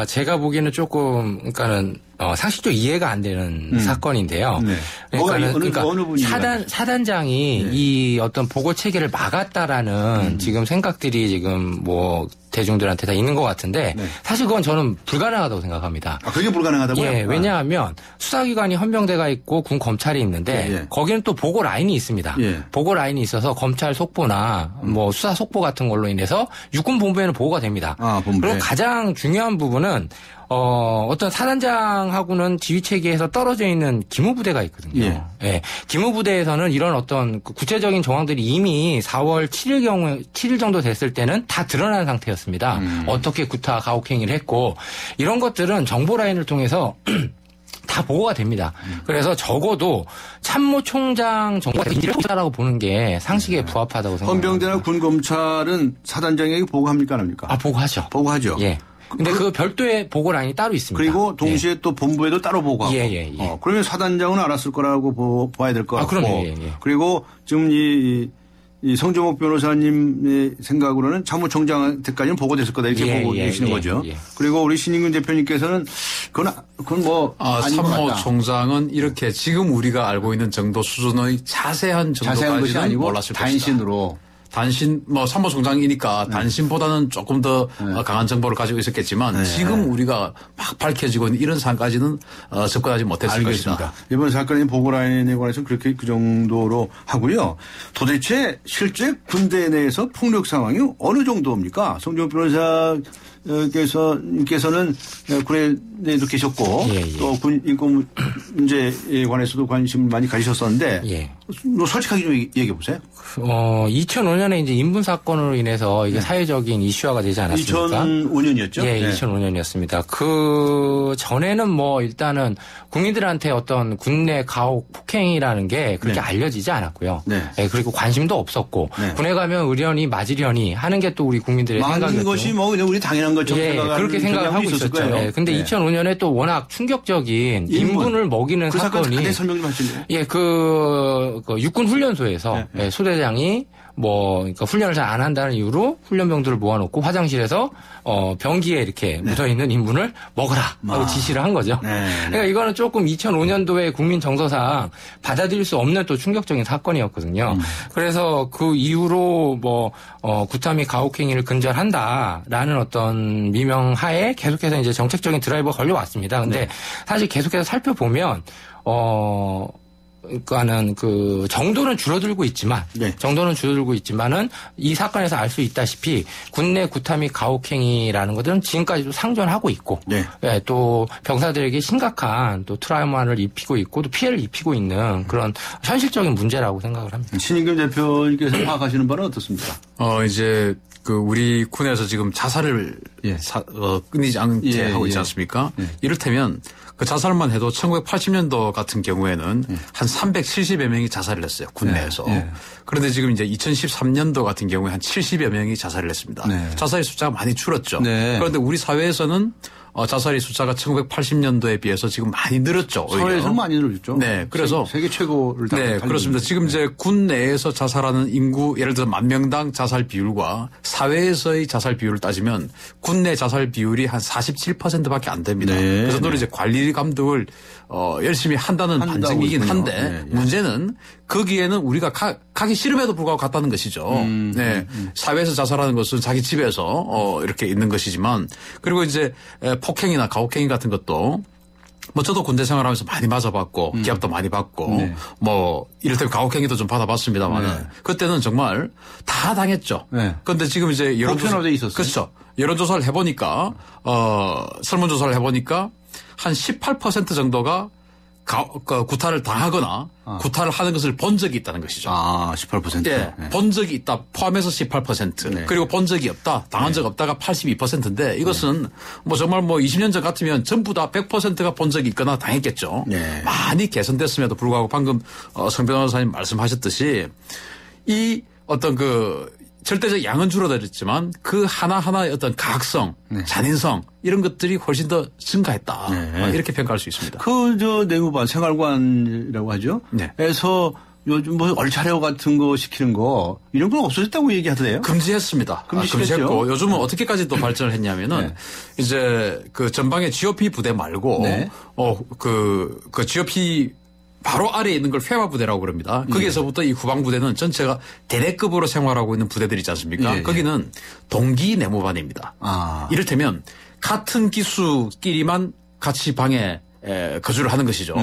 제가 보기에는 조금 그러니까는 상식적 이해가 안 되는 사건인데요. 네. 그러니까 어느 분이 사단장이 이 어떤 보고 체계를 막았다라는 지금 생각들이 지금 뭐 대중들한테 다 있는 것 같은데 사실 그건 저는 불가능하다고 생각합니다. 그게 불가능하다고요? 예, 왜냐하면 수사기관이 헌병대가 있고 군 검찰이 있는데 거기는 또 보고 라인이 있습니다. 보고 라인이 있어서 검찰 속보나 뭐 수사 속보 같은 걸로 인해서 육군 본부에는 보고가 됩니다. 그리고 가장 중요한 부분은 어떤 사단장하고는 지휘 체계에서 떨어져 있는 기무부대가 있거든요. 예. 기무부대에서는 이런 어떤 구체적인 정황들이 이미 4월 7일 정도 됐을 때는 다 드러난 상태였습니다. 어떻게 구타 가혹행위를 했고 이런 것들은 정보 라인을 통해서 다 보고가 됩니다. 그래서 적어도 참모총장 정도가 인지를 하라고 보는 게 상식에 부합하다고 생각합니다. 헌병대나 군 검찰은 사단장에게 보고합니까 안 합니까? 보고하죠. 보고하죠. 예. 근데 그 별도의 보고 라인이 따로 있습니다. 그리고 동시에 또 본부에도 따로 보고하고. 예. 그러면 사단장은 알았을 거라고 봐야 될 것 같고. 그럼요. 그리고 지금 이 성정옥 변호사님의 생각으로는 참모총장한테까지는 보고됐을 거다 이렇게 보고 계시는 거죠. 그리고 우리 신인균 대표님께서는 그건 뭐 참모총장은 이렇게 지금 우리가 알고 있는 정도 수준의 자세한 것이 아니고 몰랐을 단신으로. 참모총장이니까 단신보다는 조금 더 강한 정보를 가지고 있었겠지만 지금 우리가 막 밝혀지고 있는 이런 상까지는 접근하지 못했을 것이다. 이번 사건의 보고 라인에 관해서 그렇게 그 정도로 하고요. 도대체 실제 군대 내에서 폭력 상황이 어느 정도입니까? 성종 변호사께서는 군에도 계셨고 또 군 인권 문제에 관해서도 관심을 많이 가지셨었는데 솔직하게 좀 얘기해 보세요. 2005년에 이제 인분 사건으로 인해서 이게 사회적인 이슈화가 되지 않았습니까? 2005년이었죠? 예, 2005년이었습니다. 그 전에는 뭐 일단은 국민들한테 어떤 군내 가혹 폭행이라는 게 그렇게 알려지지 않았고요. 예, 그리고 관심도 없었고 군에 가면 의련이 맞으려니 하는 게 또 우리 국민들의 생각이었죠. 맞는 것이 뭐 그냥 우리 당연한 것처럼 그렇게 생각을 하고 있었죠. 예, 근데 2005년에 또 워낙 충격적인 인분을 먹이는 그 사건이 설명 좀 하실래요? 예, 그 육군 훈련소에서 소대장이 그러니까 훈련을 잘 안 한다는 이유로 훈련병들을 모아놓고 화장실에서 변기에 이렇게 묻어있는 인분을 먹어라 하고 지시를 한 거죠. 그러니까 이거는 조금 2005년도에 국민 정서상 받아들일 수 없는 또 충격적인 사건이었거든요. 그래서 그 이후로 구타 및 가혹행위를 근절한다라는 어떤 미명하에 계속해서 이제 정책적인 드라이버가 걸려왔습니다. 근데 사실 계속해서 살펴보면 그러니까는 그 정도는 줄어들고 있지만은 이 사건에서 알 수 있다시피 군내 구타 및 가혹행위라는 것들은 지금까지도 상존하고 있고 또 병사들에게 심각한 또 트라우마를 입히고 있고 또 피해를 입히고 있는 그런 현실적인 문제라고 생각을 합니다. 신인균 대표님께서 파악하시는 바는 어떻습니까? 이제 우리 군에서 지금 자살을 끊이지 않게 하고 있지 않습니까? 이를테면 그 자살만 해도 1980년도 같은 경우에는 한 370여 명이 자살을 했어요. 군내에서. 그런데 지금 이제 2013년도 같은 경우에 한 70여 명이 자살을 했습니다. 자살의 숫자가 많이 줄었죠. 그런데 우리 사회에서는 자살의 숫자가 1980년도에 비해서 지금 많이 늘었죠. 사회에서는 많이 늘었죠. 그래서 세계 최고를 그렇습니다. 지금 이제 군 내에서 자살하는 인구 예를 들어 10,000명당 자살 비율과 사회에서의 자살 비율을 따지면 군 내 자살 비율이 한 47%밖에 안 됩니다. 그래서 또 이제 관리 감독을 열심히 한다는 반증이긴 한데 문제는 거기에는 우리가 가기 싫음에도 불구하고 갔다는 것이죠. 사회에서 자살하는 것은 자기 집에서 이렇게 있는 것이지만 그리고 이제 폭행이나 가혹행위 같은 것도 뭐 저도 군대 생활하면서 많이 맞아봤고 기합도 많이 받고 네. 뭐 이를테면 가혹행위도 좀 받아봤습니다만 네. 그때는 정말 다 당했죠. 그런데 네. 지금 이제 보편화돼 있었어요. 그렇죠. 여론조사를 해보니까 설문조사를 해보니까 한 18% 정도가 구타를 당하거나 구타를 하는 것을 본 적이 있다는 것이죠. 18%. 예, 네. 본 적이 있다 포함해서 18%. 네. 그리고 본 적이 없다, 당한 적 없다가 82%인데 이것은 뭐 정말 뭐 20년 전 같으면 전부 다 100%가 본 적이 있거나 당했겠죠. 네. 많이 개선됐음에도 불구하고 방금 성 변호사님 말씀하셨듯이 이 어떤 절대적 양은 줄어들었지만 그 하나하나의 어떤 가학성, 잔인성 이런 것들이 훨씬 더 증가했다. 이렇게 평가할 수 있습니다. 내무반 생활관이라고 하죠. 네. 에서 요즘 뭐 얼차려 같은 거 시키는 거 이런 건 없어졌다고 얘기하던데요. 금지했습니다. 금지했고 요즘은 어떻게까지 또 발전을 했냐면은 이제 그 전방의 GOP 부대 말고 그 GOP 바로 아래에 있는 걸 회화 부대라고 그럽니다. 거기에서부터 이 후방 부대는 전체가 대대급으로 생활하고 있는 부대들이 있지 않습니까? 거기는 동기 내무반입니다. 이를테면 같은 기수끼리만 같이 방에 거주를 하는 것이죠.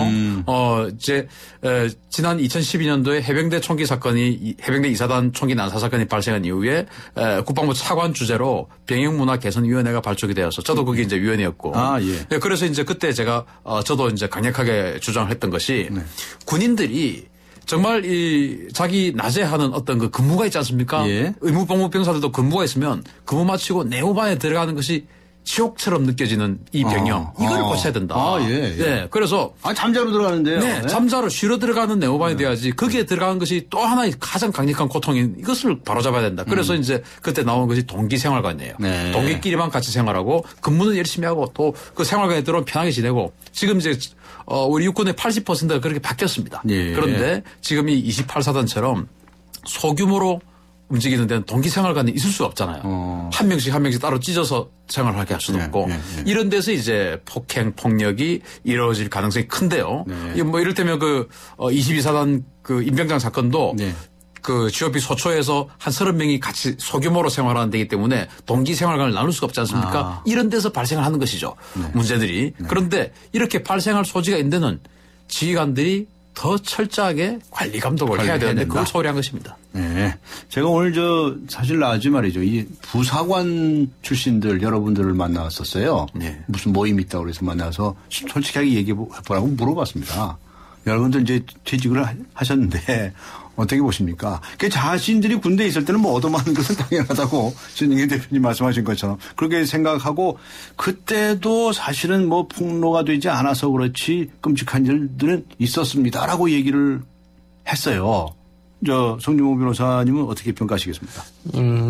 지난 2012년도에 해병대 총기 사건이 해병대 이사단 총기 난사 사건이 발생한 이후에 국방부 차관 주재로 병역문화 개선위원회가 발족이 되어서 저도 거기 이제 위원이었고. 예. 그래서 이제 그때 제가 저도 이제 강력하게 주장을 했던 것이 군인들이 정말 자기 낮에 하는 어떤 그 근무가 있지 않습니까? 의무복무병사들도 근무가 있으면 근무 마치고 내무반에 들어가는 것이 지옥처럼 느껴지는 이 병영. 이걸 고쳐야 된다. 예. 그래서. 잠자로 들어가는데요. 네. 잠자로 쉬러 들어가는 내무반이 돼야지 거기에 들어가는 것이 또 하나의 가장 강력한 고통인 이것을 바로잡아야 된다. 그래서 이제 그때 나온 것이 동기생활관이에요. 동기끼리만 같이 생활하고 근무는 열심히 하고 또 그 생활관에 들어오면 편하게 지내고 지금 이제 우리 육군의 80%가 그렇게 바뀌었습니다. 그런데 지금 이 28사단처럼 소규모로 움직이는 데는 동기생활관이 있을 수가 없잖아요. 한 명씩 따로 찢어서 생활하게 할 수도 없고 이런 데서 이제 폭행, 폭력이 이루어질 가능성이 큰데요. 뭐 이를테면 22사단 임병장 사건도 그 GOP 소초에서 한 30명이 같이 소규모로 생활하는 데이기 때문에 동기생활관을 나눌 수가 없지 않습니까? 이런 데서 발생을 하는 것이죠. 문제들이. 그런데 이렇게 발생할 소지가 있는 데는 지휘관들이 더 철저하게 관리 감독을 해야 되는데 그걸 소홀히 한 것입니다. 네. 제가 오늘 사실 나왔지 말이죠. 이 부사관 출신들 여러분들을 만나왔었어요. 무슨 모임 있다고 그래서 만나서 솔직하게 얘기해보라고 물어봤습니다. 여러분들 이제 퇴직을 하셨는데 어떻게 보십니까? 자신들이 군대에 있을 때는 뭐 얻어맞는 것은 당연하다고 신영희 대표님 말씀하신 것처럼 그렇게 생각하고 그때도 사실은 뭐 폭로가 되지 않아서 그렇지 끔찍한 일들은 있었습니다라고 얘기를 했어요. 성주모 변호사님은 어떻게 평가하시겠습니까?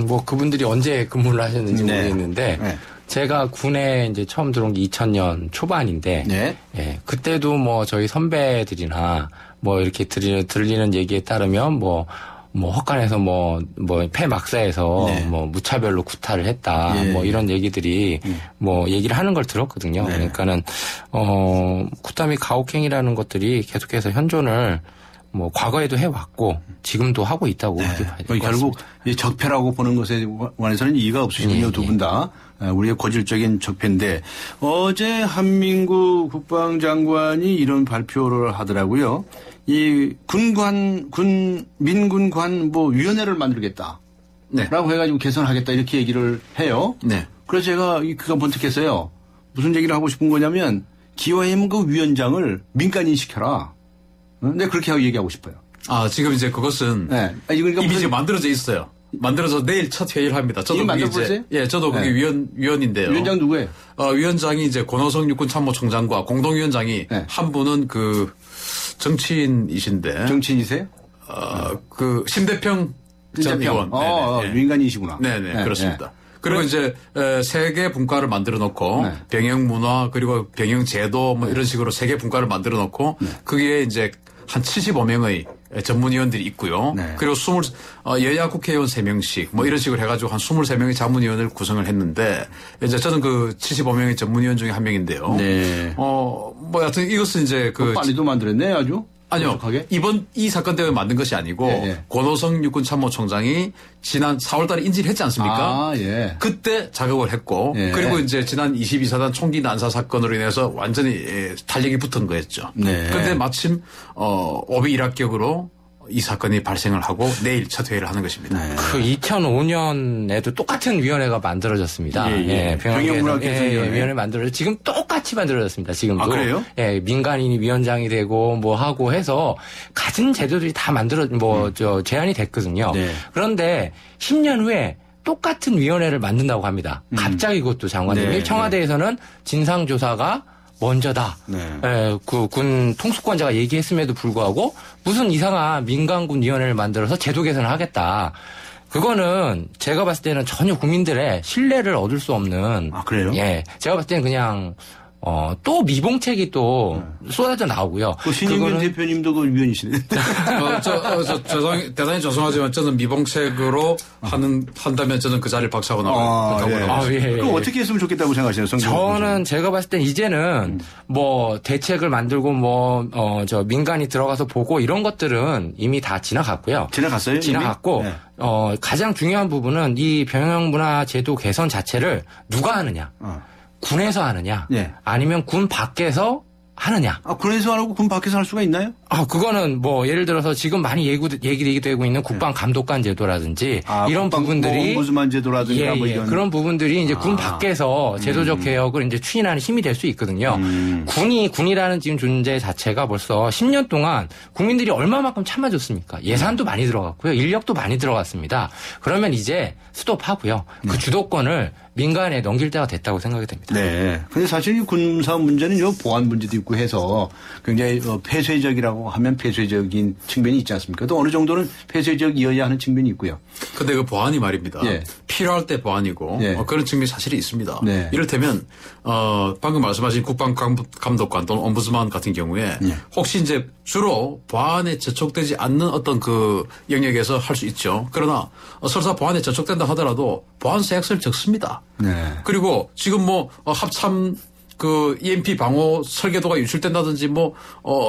뭐 그분들이 언제 근무를 하셨는지 모르겠는데 제가 군에 이제 처음 들어온 게 2000년 초반인데 그때도 뭐 저희 선배들이나 뭐 이렇게 들리는 얘기에 따르면 뭐 헛간에서 폐막사에서 뭐 무차별로 구타를 했다. 뭐 이런 얘기들이 뭐 얘기를 하는 걸 들었거든요. 그러니까는 구타 및 가혹행위라는 것들이 계속해서 현존을 뭐 과거에도 해왔고 지금도 하고 있다고 그렇게 봐야 될 것 같습니다. 결국 이 적폐라고 보는 것에 관해서는 이의가 없으시군요. 두 분 다. 우리의 고질적인 적폐인데 어제 한민구 국방장관이 이런 발표를 하더라고요. 이 민군관 위원회를 만들겠다. 라고 해가지고 개선하겠다 이렇게 얘기를 해요. 그래서 제가 그가 번뜩했어요. 무슨 얘기를 하고 싶은 거냐면 기와임 그 위원장을 민간인 시켜라. 네, 그렇게 얘기하고 싶어요. 지금 이제 그것은 이미 지금 만들어져 있어요. 만들어서 내일 첫 회의를 합니다. 저도 거기 저도 거기 위원인데요. 위원장 누구예요? 위원장이 이제 권호성 육군참모총장과 공동위원장이 한 분은 정치인이신데. 정치인이세요? 심대평 전 의원. 민간인이시구나. 네네, 그렇습니다. 그리고 이제 세계 분과를 만들어 놓고 병영 문화 그리고 병영 제도 뭐 이런 식으로 세계 분과를 만들어 놓고 거기에 이제 한 75명의 전문위원들이 있고요. 그리고 여야 국회의원 3명씩 뭐 이런 식으로 해가지고 한 23명의 자문위원을 구성을 했는데 이제 저는 그 75명의 전문위원 중에 한 명인데요. 뭐 하여튼 이것은 이제 빨리도 만들었네 아주. 아니요. 계속하게? 이번 이 사건 때문에 만든 것이 아니고 권오성 육군참모총장이 지난 4월달에 인지를 했지 않습니까? 그때 작업을 했고 그리고 이제 지난 22사단 총기 난사 사건으로 인해서 완전히 탄력이 붙은 거였죠. 그런데 마침 501합격으로 이 사건이 발생을 하고 내일 첫 회의를 하는 것입니다. 그 2005년에도 똑같은 위원회가 만들어졌습니다. 병역문화개선위원회 만들어져 지금 똑같이 만들어졌습니다. 지금도. 아, 그래요? 민간인이 위원장이 되고 뭐 하고 해서 같은 제도들이 다 제안이 됐거든요. 그런데 10년 후에 똑같은 위원회를 만든다고 합니다. 갑자기 그것도 장관님이 청와대에서는 진상조사가 먼저다. 그 군 통수권자가 얘기했음에도 불구하고 무슨 이상한 민간군위원회를 만들어서 제도 개선을 하겠다. 그거는 제가 봤을 때는 전혀 국민들의 신뢰를 얻을 수 없는. 아, 그래요? 제가 봤을 때는 그냥 또 미봉책이 또 쏟아져 나오고요. 신인균 대표님도 그 위원이시네. 대단히 죄송하지만 저는 미봉책으로 한다면 저는 그 자리를 박차고 나가요. 그럼 어떻게 했으면 좋겠다고 생각하시나요? 저는 제가 봤을 땐 이제는 뭐 대책을 만들고 민간이 들어가서 보고 이런 것들은 이미 다 지나갔고요. 지나갔어요? 지나갔고 가장 중요한 부분은 이 병역문화제도 개선 자체를 누가 하느냐. 군에서 하느냐, 아니면 군 밖에서 하느냐. 군에서 하고 군 밖에서 할 수가 있나요? 그거는 예를 들어서 지금 많이 얘기되고 있는 국방감독관 제도라든지 이런 부분들이 옴부드만 제도라든지 이런 그런 부분들이 이제 군 밖에서 제도적 개혁을 이제 추진하는 힘이 될 수 있거든요. 군이라는 지금 존재 자체가 벌써 10년 동안 국민들이 얼마만큼 참아줬습니까? 예산도 많이 들어갔고요, 인력도 많이 들어갔습니다. 그러면 이제 스톱하고요, 그 주도권을 민간에 넘길 때가 됐다고 생각이 됩니다. 근데 사실 이 군사 문제는 보안 문제도 있고 해서 굉장히 폐쇄적이라고 하면 폐쇄적인 측면이 있지 않습니까? 또 어느 정도는 폐쇄적이어야 하는 측면이 있고요. 근데 그 보안이 말입니다. 필요할 때 보안이고 그런 측면이 사실이 있습니다. 이를테면 방금 말씀하신 국방감독관 또는 옴부드만 같은 경우에 혹시 이제 주로 보안에 저촉되지 않는 어떤 그 영역에서 할 수 있죠. 그러나 설사 보안에 저촉된다 하더라도 보안 세액서를 적습니다. 그리고 지금 합참 그 EMP 방호 설계도가 유출된다든지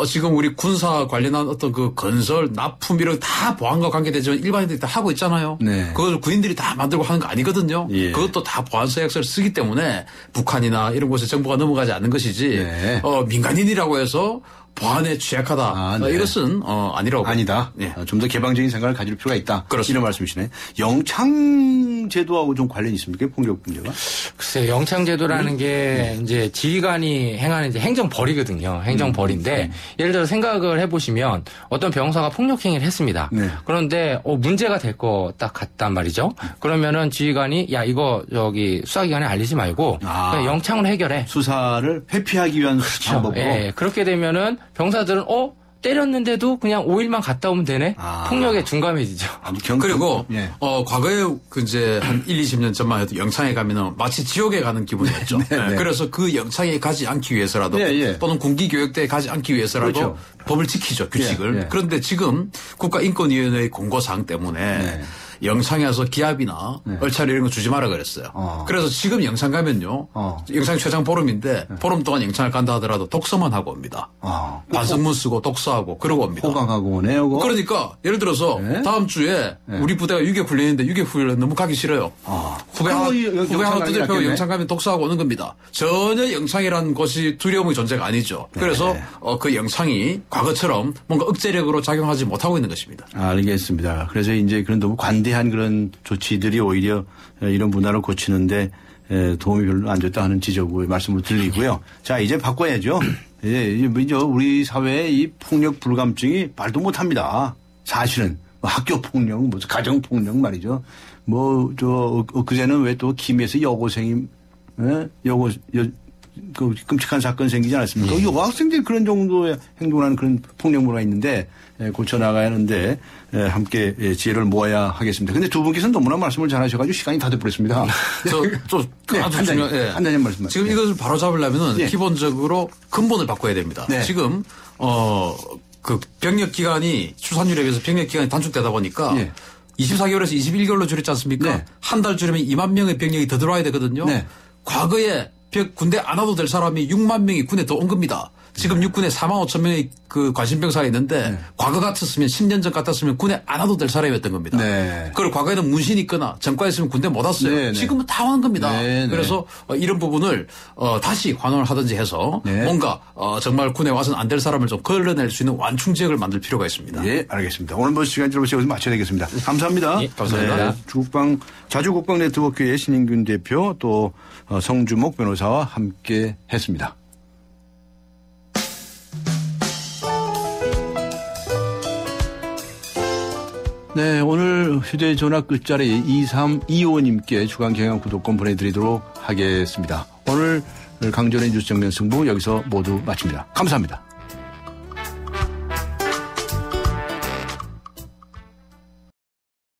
지금 우리 군사 관련한 어떤 그 건설, 납품 이런 다 보안과 관계되지만 일반인들이 다 하고 있잖아요. 그걸 군인들이 다 만들고 하는 거 아니거든요. 그것도 다 보안 서약서를 쓰기 때문에 북한이나 이런 곳에 정보가 넘어가지 않는 것이지 민간인이라고 해서 보안에 취약하다. 이것은 아니라고. 아니다. 좀 더 개방적인 생각을 가질 필요가 있다. 그렇습니다. 이런 말씀이시네. 영창 제도하고 좀 관련이 있습니까? 폭력 문제가? 글쎄, 영창 제도라는 게 이제 지휘관이 행하는 이제 행정벌이거든요. 행정벌인데 예를 들어 생각을 해보시면 어떤 병사가 폭력 행위를 했습니다. 그런데 문제가 될 거 딱 같단 말이죠. 그러면은 지휘관이 이거 수사기관에 알리지 말고 그냥 영창으로 해결해. 수사를 회피하기 위한 방법으로. 그렇게 되면은 병사들은 때렸는데도 그냥 5일만 갔다 오면 되네. 폭력에 둔감해지죠. 그리고 과거에 이제 한 1, 20년 전만 해도 영창에 가면은 마치 지옥에 가는 기분이었죠. 그래서 그 영창에 가지 않기 위해서라도 또는 군기교육대에 가지 않기 위해서라도 법을 지키죠, 규칙을. 그런데 지금 국가인권위원회의 공고사항 때문에 영창에서 기합이나 얼차려 이런 거 주지 마라 그랬어요. 그래서 지금 영창 가면요. 영창 최장 보름인데 보름 동안 영창을 간다 하더라도 독서만 하고 옵니다. 반성문 쓰고 독서하고 그러고 옵니다. 호강하고 오네요. 그러니까 예를 들어서 다음 주에 우리 부대가 유격 훈련인데 유격 훈련 너무 가기 싫어요. 후배 하나 두드려 영창 가면 독서하고 오는 겁니다. 전혀 영창이라는 것이 두려움의 존재가 아니죠. 그래서 그 영창이 과거처럼 뭔가 억제력으로 작용하지 못하고 있는 것입니다. 알겠습니다. 그래서 이제 그런 너무 관대한 그런 조치들이 오히려 이런 문화를 고치는데 도움이 별로 안 줬다 하는 지적의 말씀을 드리고요. 자, 이제 바꿔야죠. 이제 우리 사회의 이 폭력 불감증이 말도 못합니다. 사실은 학교 폭력, 가정 폭력 말이죠. 그제는 왜 또 김해에서 여고생이 그 끔찍한 사건 생기지 않았습니까? 여학생들이 그런 정도의 행동하는 그런 폭력 문화가 있는데 고쳐나가야 하는데 함께 지혜를 모아야 하겠습니다. 근데 두 분께서는 너무나 말씀을 잘하셔가지고 시간이 다 돼버렸습니다. 아주 중요한 한단님 말씀. 지금 이것을 바로 잡으려면은 기본적으로 근본을 바꿔야 됩니다. 지금 그 병역 기간이 출산율에 비해서 병역 기간이 단축되다 보니까 24개월에서 21개월로 줄였지 않습니까? 한 달 줄이면 2만 명의 병력이 더 들어와야 되거든요. 과거에 군대 안 와도 될 사람이 6만 명이 군에 더 온 겁니다. 지금 육군에 45,000명의 그 관심병사가 있는데 과거 같았으면 10년 전 같았으면 군에 안 와도 될 사람이었던 겁니다. 그리고 과거에는 문신이 있거나 전과에 있으면 군대 못 왔어요. 지금은 다 오는 겁니다. 그래서 이런 부분을 다시 환원을 하든지 해서 뭔가 정말 군에 와서는 안 될 사람을 좀 걸러낼 수 있는 완충 지역을 만들 필요가 있습니다. 예, 알겠습니다. 오늘 시간 여기서 마쳐야 되겠습니다. 감사합니다. 예, 감사합니다. 자주국방 네트워크의 신인균 대표 또 성주목 변호사와 함께 했습니다. 네, 오늘 휴대전화 끝자리 2325님께 주간경향 구독권 보내드리도록 하겠습니다. 오늘 강전의 뉴스 정면 승부 여기서 모두 마칩니다. 감사합니다.